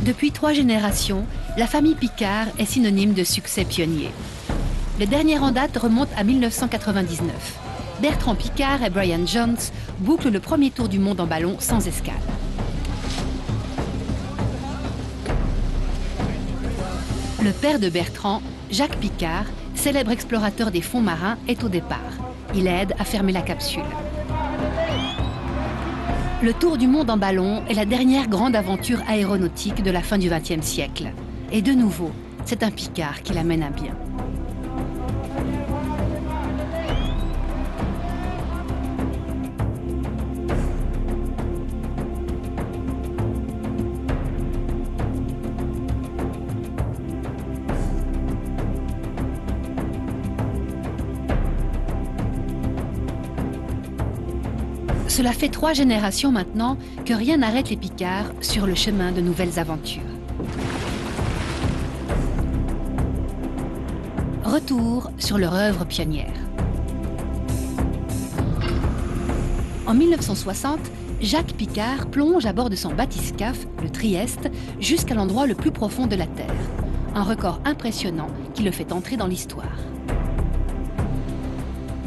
Depuis 3 générations, la famille Piccard est synonyme de succès pionnier. Le dernier en date remonte à 1999. Bertrand Piccard et Brian Jones bouclent le premier tour du monde en ballon sans escale. Le père de Bertrand, Jacques Piccard, célèbre explorateur des fonds marins, est au départ. Il aide à fermer la capsule. Le tour du monde en ballon est la dernière grande aventure aéronautique de la fin du XXe siècle. Et de nouveau, c'est un Piccard qui l'amène à bien. Cela fait 3 générations maintenant que rien n'arrête les Piccards sur le chemin de nouvelles aventures. Retour sur leur œuvre pionnière. En 1960, Jacques Piccard plonge à bord de son bathyscaphe, le Trieste, jusqu'à l'endroit le plus profond de la Terre. Un record impressionnant qui le fait entrer dans l'histoire.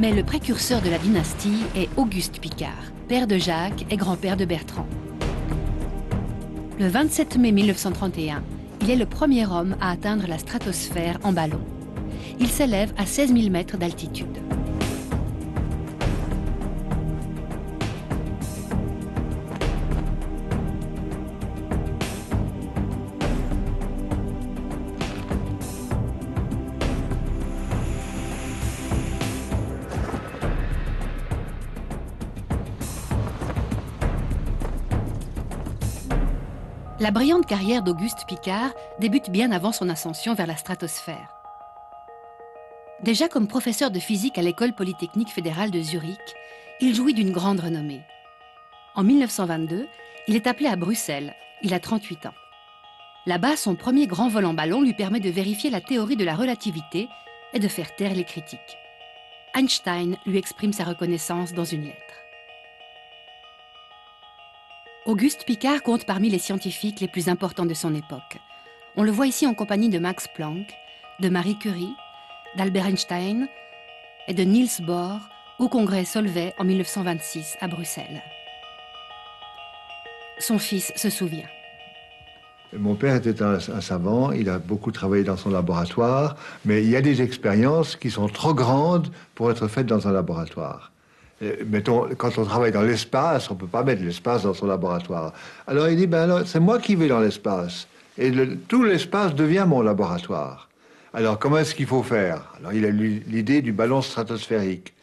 Mais le précurseur de la dynastie est Auguste Piccard, père de Jacques et grand-père de Bertrand. Le 27 mai 1931, il est le premier homme à atteindre la stratosphère en ballon. Il s'élève à 16 000 mètres d'altitude. La brillante carrière d'Auguste Piccard débute bien avant son ascension vers la stratosphère. Déjà comme professeur de physique à l'École polytechnique fédérale de Zurich, il jouit d'une grande renommée. En 1922, il est appelé à Bruxelles. Il a 38 ans. Là-bas, son premier grand vol en ballon lui permet de vérifier la théorie de la relativité et de faire taire les critiques. Einstein lui exprime sa reconnaissance dans une lettre. Auguste Piccard compte parmi les scientifiques les plus importants de son époque. On le voit ici en compagnie de Max Planck, de Marie Curie, d'Albert Einstein et de Niels Bohr au congrès Solvay en 1926 à Bruxelles. Son fils se souvient. Mon père était un savant, il a beaucoup travaillé dans son laboratoire, mais il y a des expériences qui sont trop grandes pour être faites dans un laboratoire. Mettons, quand on travaille dans l'espace, on ne peut pas mettre l'espace dans son laboratoire. Alors il dit, c'est moi qui vais dans l'espace. Et tout l'espace devient mon laboratoire. Alors comment est-ce qu'il faut faire? Alors il a eu l'idée du ballon stratosphérique.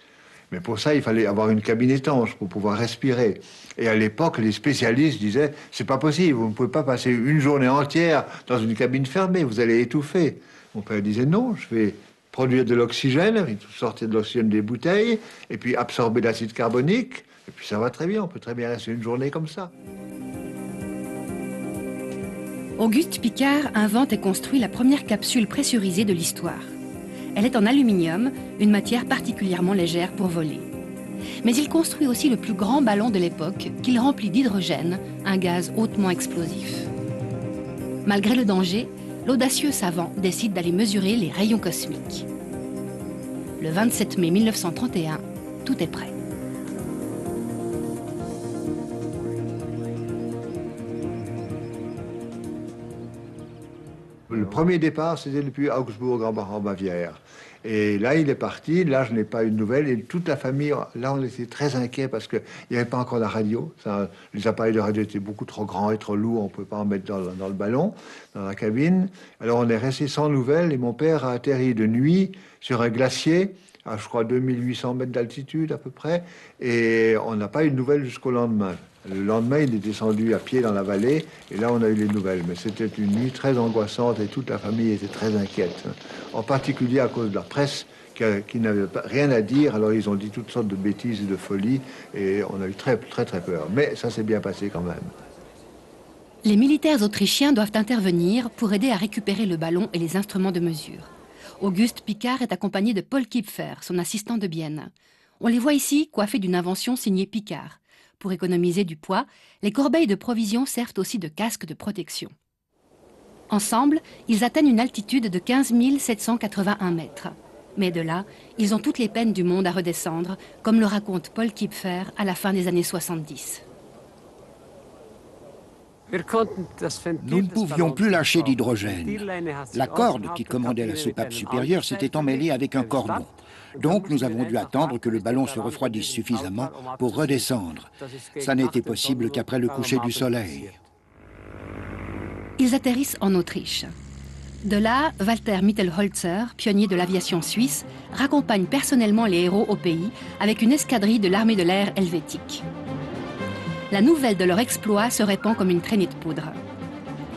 Mais pour ça, il fallait avoir une cabine étanche pour pouvoir respirer. Et à l'époque, les spécialistes disaient, c'est pas possible, vous ne pouvez pas passer une journée entière dans une cabine fermée, vous allez étouffer. Mon père disait, non, je vais produire de l'oxygène, sortir de l'oxygène des bouteilles, et puis absorber l'acide carbonique, et puis ça va très bien, on peut très bien rester une journée comme ça. Auguste Piccard invente et construit la première capsule pressurisée de l'histoire. Elle est en aluminium, une matière particulièrement légère pour voler. Mais il construit aussi le plus grand ballon de l'époque, qu'il remplit d'hydrogène, un gaz hautement explosif. Malgré le danger, l'audacieux savant décide d'aller mesurer les rayons cosmiques. Le 27 mai 1931, tout est prêt. Le premier départ, c'était depuis Augsbourg en Bavière. Et là, il est parti. Là, je n'ai pas eu de nouvelles. Et toute la famille, là, on était très inquiets parce qu'il n'y avait pas encore la radio. Les appareils de radio étaient beaucoup trop grands et trop lourds. On ne pouvait pas en mettre dans le ballon, dans la cabine. Alors, on est resté sans nouvelles. Et mon père a atterri de nuit sur un glacier à, je crois, 2800 mètres d'altitude à peu près. Et on n'a pas eu de nouvelles jusqu'au lendemain. Le lendemain, il est descendu à pied dans la vallée, et là, on a eu les nouvelles. Mais c'était une nuit très angoissante, et toute la famille était très inquiète. En particulier à cause de la presse, qui n'avait rien à dire. Alors, ils ont dit toutes sortes de bêtises et de folies, et on a eu très, très, très peur. Mais ça s'est bien passé quand même. Les militaires autrichiens doivent intervenir pour aider à récupérer le ballon et les instruments de mesure. Auguste Piccard est accompagné de Paul Kipfer, son assistant de Bienne. On les voit ici coiffés d'une invention signée Piccard. Pour économiser du poids, les corbeilles de provisions servent aussi de casque de protection. Ensemble, ils atteignent une altitude de 15 781 mètres. Mais de là, ils ont toutes les peines du monde à redescendre, comme le raconte Paul Kipfer à la fin des années 70. Nous ne pouvions plus lâcher d'hydrogène. La corde qui commandait la soupape supérieure s'était emmêlée avec un cordon. Donc nous avons dû attendre que le ballon se refroidisse suffisamment pour redescendre. Ça n'était possible qu'après le coucher du soleil. Ils atterrissent en Autriche. De là, Walter Mittelholzer, pionnier de l'aviation suisse, raccompagne personnellement les héros au pays avec une escadrille de l'armée de l'air helvétique. La nouvelle de leur exploit se répand comme une traînée de poudre.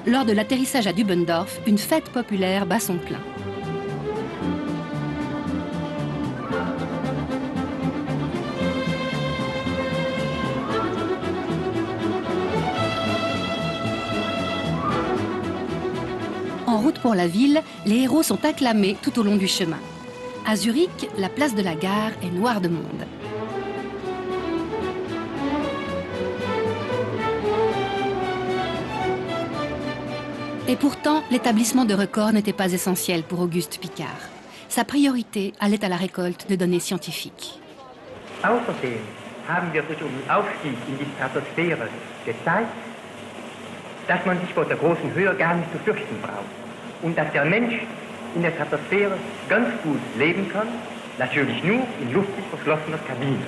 Lors de l'atterrissage à Dubendorf, une fête populaire bat son plein. En route pour la ville, les héros sont acclamés tout au long du chemin. À Zurich, la place de la gare est noire de monde. Et pourtant, l'établissement de records n'était pas essentiel pour Auguste Piccard. Sa priorité allait à la récolte de données scientifiques. Außerdem haben wir durch den Aufstieg in die Stratosphäre gezeigt, dass man sich vor der großen Höhe gar nicht zu fürchten braucht. Und dass der Mensch in der Stratosphäre ganz gut leben kann, natürlich nur in luftlich verschlossener Kabine.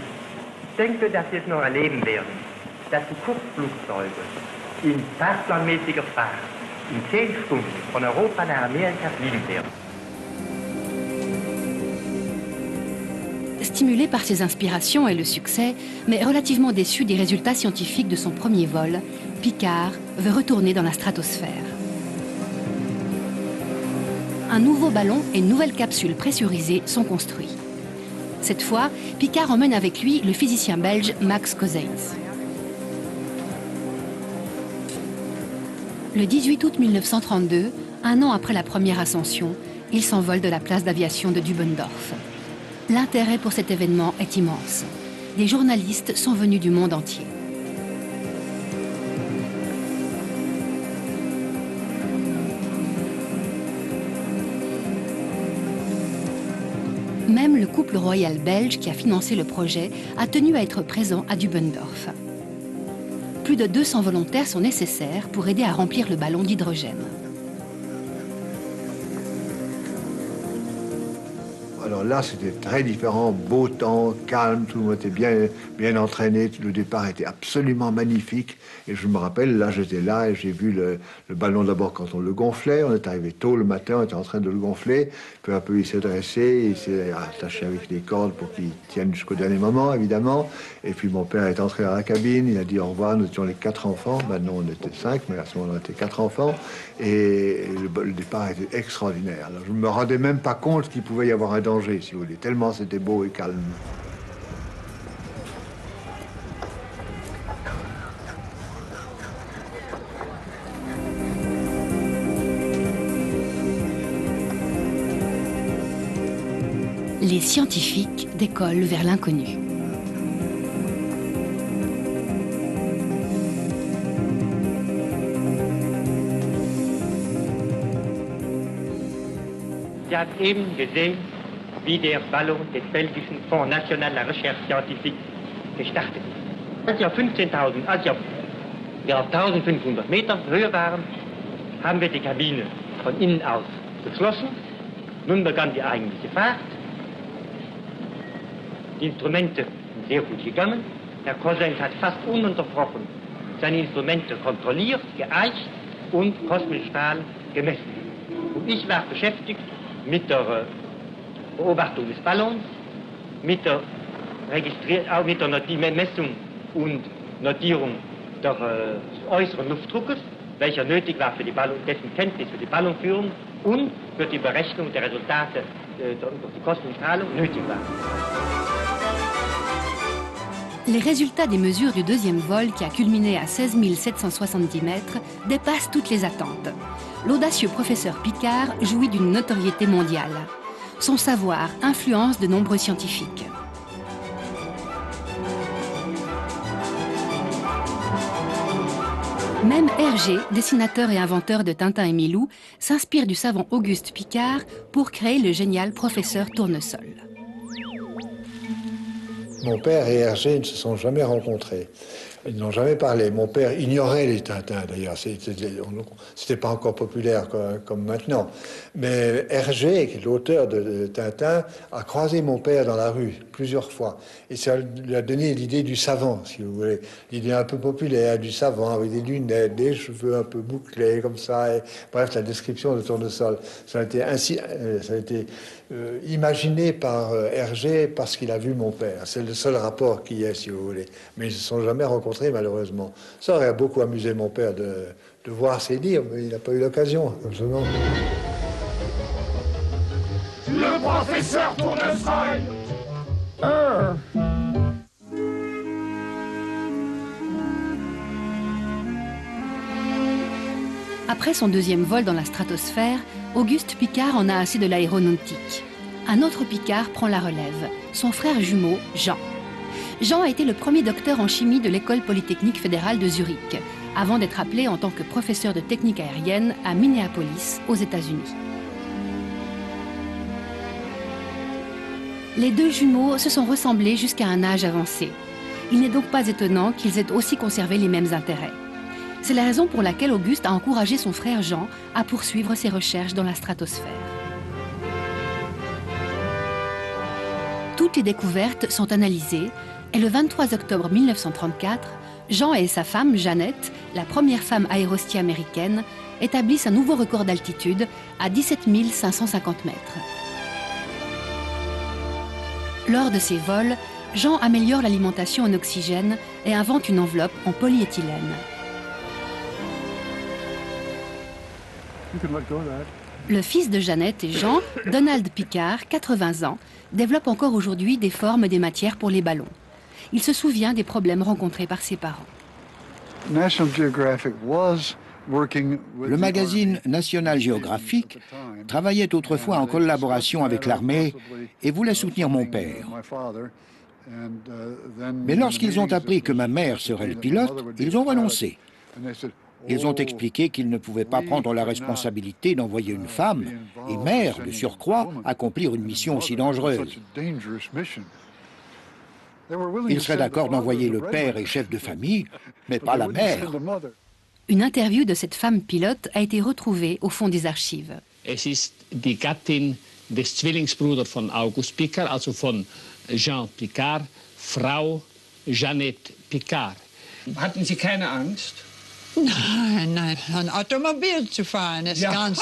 Ich denke, dass wir es noch erleben werden, dass die Kurzflugzeuge in fahrplanmäßiger Fahrt in 10 Stunden von Europa nach Amerika fliegen werden. Stimulé par ses inspirations et le succès, mais relativement déçu des résultats scientifiques de son premier vol, Piccard veut retourner dans la stratosphère. Un nouveau ballon et une nouvelle capsule pressurisée sont construits. Cette fois, Piccard emmène avec lui le physicien belge Max Coseitz. Le 18 août 1932, un an après la première ascension, il s'envole de la place d'aviation de Dubendorf. L'intérêt pour cet événement est immense. Des journalistes sont venus du monde entier. Même le couple royal belge qui a financé le projet a tenu à être présent à Dubendorf. Plus de 200 volontaires sont nécessaires pour aider à remplir le ballon d'hydrogène. Alors là, c'était très différent, beau temps, calme, tout le monde était bien entraîné, le départ était absolument magnifique. Et je me rappelle, là j'étais là et j'ai vu le ballon d'abord quand on le gonflait, on est arrivé tôt le matin, on était en train de le gonfler, peu à peu il s'est dressé, il s'est attaché avec des cordes pour qu'il tienne jusqu'au dernier moment évidemment. Et puis mon père est entré dans la cabine, il a dit au revoir, nous étions les 4 enfants, maintenant on était 5, mais à ce moment-là on était 4 enfants. Et le départ était extraordinaire. Alors, je ne me rendais même pas compte qu'il pouvait y avoir un danger, si vous voulez, tellement c'était beau et calme. Les scientifiques décollent vers l'inconnu. Sie hat eben gesehen, wie der Ballon des belgischen Fonds National de la Recherche Scientifique gestartet ist. Als wir auf 1500 Meter Höhe waren, haben wir die Kabine von innen aus geschlossen. Nun begann die eigentliche Fahrt. Die Instrumente sind sehr gut gegangen. Herr Coseitz hat fast ununterbrochen seine Instrumente kontrolliert, geeicht und kosmische Strahlen gemessen. Und ich war beschäftigt mit der Beobachtung des Ballons, mit der Messung und Notierung des äußeren Luftdruckes, welcher nötig war für die dessen Kenntnis für die Ballonführung und für die Berechnung der Resultate durch die kosmische Strahlung nötig war. Les résultats des mesures du deuxième vol, qui a culminé à 16 770 mètres, dépassent toutes les attentes. L'audacieux professeur Piccard jouit d'une notoriété mondiale. Son savoir influence de nombreux scientifiques. Même Hergé, dessinateur et inventeur de Tintin et Milou, s'inspire du savant Auguste Piccard pour créer le génial professeur Tournesol. Mon père et Hergé ne se sont jamais rencontrés. Ils n'ont jamais parlé. Mon père ignorait les Tintins, d'ailleurs. C'était pas encore populaire comme maintenant. Mais Hergé, qui est l'auteur de Tintin, a croisé mon père dans la rue plusieurs fois. Et ça lui a donné l'idée du savant, si vous voulez. L'idée un peu populaire du savant, avec des lunettes, des cheveux un peu bouclés, comme ça. Et, bref, la description de Tournesol. Ça a été imaginé par Hergé parce qu'il a vu mon père. C'est le seul rapport qu'il y ait, si vous voulez. Mais ils ne se sont jamais rencontrés, malheureusement. Ça aurait beaucoup amusé mon père de voir ses livres, mais il n'a pas eu l'occasion, absolument. Le professeur Tournesol. Après son deuxième vol dans la stratosphère, Auguste Piccard en a assez de l'aéronautique. Un autre Piccard prend la relève, son frère jumeau, Jean. Jean a été le premier docteur en chimie de l'École polytechnique fédérale de Zurich, avant d'être appelé en tant que professeur de technique aérienne à Minneapolis, aux États-Unis. Les deux jumeaux se sont ressemblés jusqu'à un âge avancé. Il n'est donc pas étonnant qu'ils aient aussi conservé les mêmes intérêts. C'est la raison pour laquelle Auguste a encouragé son frère Jean à poursuivre ses recherches dans la stratosphère. Toutes les découvertes sont analysées et le 23 octobre 1934, Jean et sa femme, Jeannette, la première femme aérostier américaine, établissent un nouveau record d'altitude à 17 550 mètres. Lors de ces vols, Jean améliore l'alimentation en oxygène et invente une enveloppe en polyéthylène. Le fils de Jeannette et Jean, Donald Piccard, 80 ans, développe encore aujourd'hui des formes des matières pour les ballons. Il se souvient des problèmes rencontrés par ses parents. Le magazine National Geographic travaillait autrefois en collaboration avec l'armée et voulait soutenir mon père. Mais lorsqu'ils ont appris que ma mère serait le pilote, ils ont renoncé. Ils ont expliqué qu'ils ne pouvaient pas prendre la responsabilité d'envoyer une femme, et mère de surcroît, accomplir une mission aussi dangereuse. Ils seraient d'accord d'envoyer le père et chef de famille, mais pas la mère. Une interview de cette femme pilote a été retrouvée au fond des archives. Es ist die Gattin des Zwillingsbruders von August Piccard, also von Jean Piccard, Frau Jeannette Piccard. Hatten Sie keine Angst? Nein, nein, ein Automobil zu fahren ist ganz...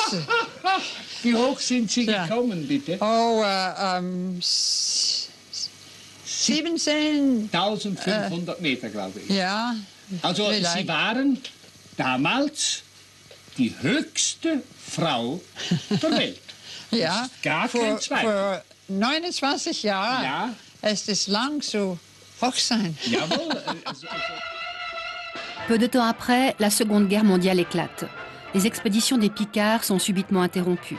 Wie hoch sind Sie gekommen, bitte? Oh, 17.500 Meter, glaube ich. Ja. Also vielleicht. Sie waren damals die höchste Frau der Welt. Ja, Gar kein Zweifel. Vor 29 Jahren ist es lang so hoch sein. Jawohl. Peu de temps après, la Seconde Guerre mondiale éclate. Les expéditions des Piccard sont subitement interrompues.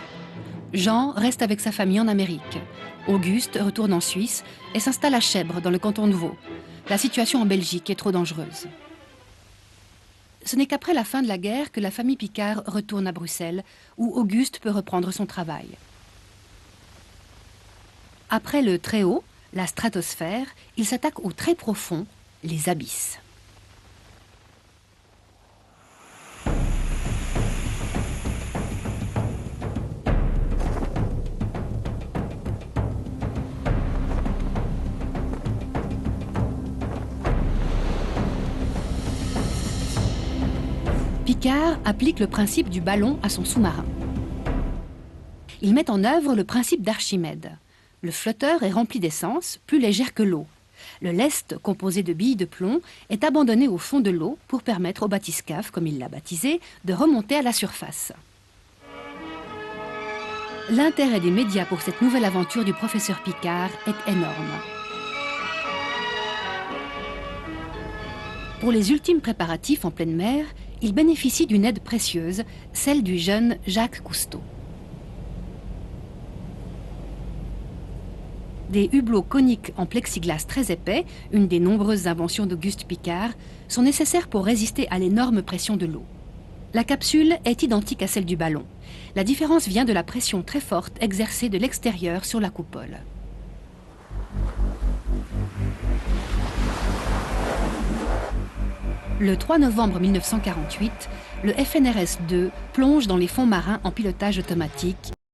Jean reste avec sa famille en Amérique. Auguste retourne en Suisse et s'installe à Chèbres, dans le canton de Vaud. La situation en Belgique est trop dangereuse. Ce n'est qu'après la fin de la guerre que la famille Piccard retourne à Bruxelles, où Auguste peut reprendre son travail. Après le très haut, la stratosphère, il s'attaque au très profond, les abysses. Piccard applique le principe du ballon à son sous-marin. Il met en œuvre le principe d'Archimède. Le flotteur est rempli d'essence, plus légère que l'eau. Le lest, composé de billes de plomb, est abandonné au fond de l'eau pour permettre au bathyscaphe, comme il l'a baptisé, de remonter à la surface. L'intérêt des médias pour cette nouvelle aventure du professeur Piccard est énorme. Pour les ultimes préparatifs en pleine mer, il bénéficie d'une aide précieuse, celle du jeune Jacques Cousteau. des hublots coniques en plexiglas très épais, une des nombreuses inventions d'Auguste Piccard, sont nécessaires pour résister à l'énorme pression de l'eau. La capsule est identique à celle du ballon. La différence vient de la pression très forte exercée de l'extérieur sur la coupole. Le 3 novembre 1948, le FNRS 2 plonge dans les fonds marins en pilotage automatique